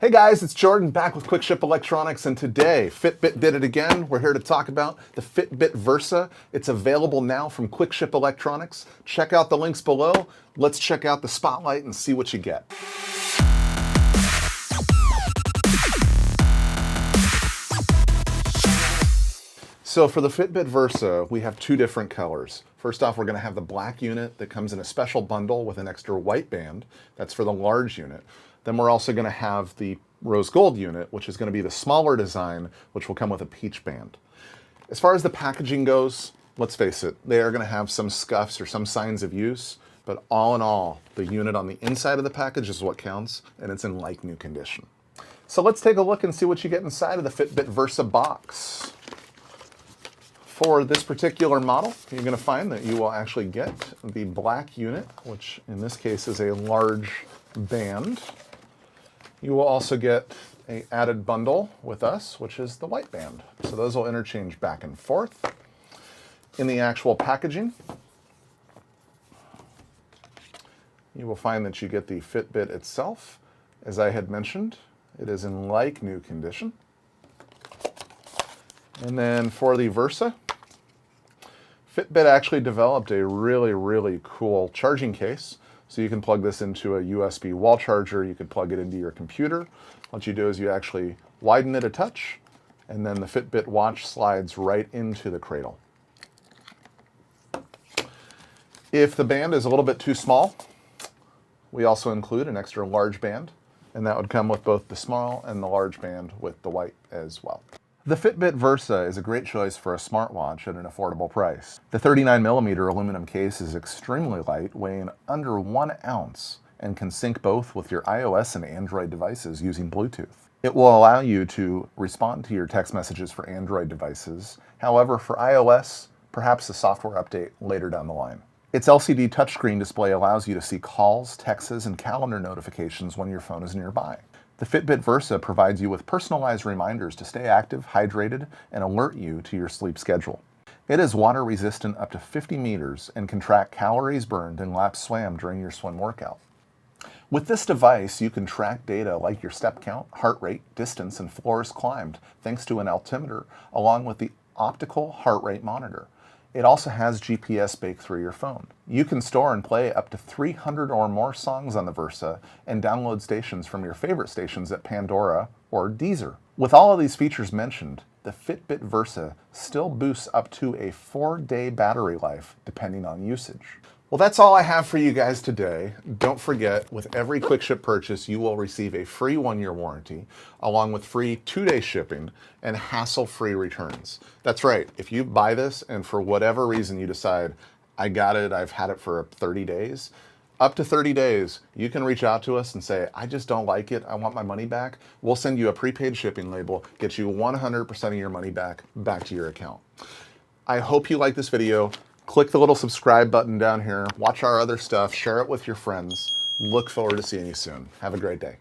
Hey guys, it's Jordan back with Quickshipelectronics, and today Fitbit did it again. We're here to talk about the Fitbit Versa. It's available now from Quickshipelectronics. Check out the links below. Let's check out the spotlight and see what you get. So for the Fitbit Versa, we have two different colors. First off, we're going to have the black unit that comes in a special bundle with an extra white band. That's for the large unit. Then we're also going to have the rose gold unit, which is going to be the smaller design, which will come with a peach band. As far as the packaging goes, let's face it, they are going to have some scuffs or some signs of use, but all in all, the unit on the inside of the package is what counts, and it's in like new condition. So let's take a look and see what you get inside of the Fitbit Versa box. For this particular model, you're going to find that you will actually get the black unit, which in this case is a large band. You will also get an added bundle with us, which is the white band. So those will interchange back and forth. In the actual packaging, you will find that you get the Fitbit itself. As I had mentioned, it is in like new condition. And then for the Versa, Fitbit actually developed a really cool charging case. So you can plug this into a USB wall charger, you could plug it into your computer. What you do is you actually widen it a touch, and then the Fitbit watch slides right into the cradle. If the band is a little bit too small, we also include an extra large band, and that would come with both the small and the large band with the white as well. The Fitbit Versa is a great choice for a smartwatch at an affordable price. The 39mm aluminum case is extremely light, weighing under 1 ounce, and can sync both with your iOS and Android devices using Bluetooth. It will allow you to respond to your text messages for Android devices. However, for iOS, perhaps a software update later down the line. Its LCD touchscreen display allows you to see calls, texts, and calendar notifications when your phone is nearby. The Fitbit Versa provides you with personalized reminders to stay active, hydrated, and alert you to your sleep schedule. It is water resistant up to 50 meters and can track calories burned and laps swam during your swim workout. With this device, you can track data like your step count, heart rate, distance, and floors climbed thanks to an altimeter along with the optical heart rate monitor. It also has GPS baked through your phone. You can store and play up to 300 or more songs on the Versa and download stations from your favorite stations at Pandora or Deezer. With all of these features mentioned, the Fitbit Versa still boosts up to a 4-day battery life depending on usage. Well, that's all I have for you guys today. Don't forget, with every QuickShip purchase, you will receive a free 1-year warranty, along with free 2-day shipping and hassle-free returns. That's right, if you buy this and for whatever reason you decide, I got it, I've had it for 30 days, up to 30 days, you can reach out to us and say, I just don't like it, I want my money back. We'll send you a prepaid shipping label, get you 100% of your money back to your account. I hope you like this video. Click the little subscribe button down here, watch our other stuff, share it with your friends. Look forward to seeing you soon. Have a great day.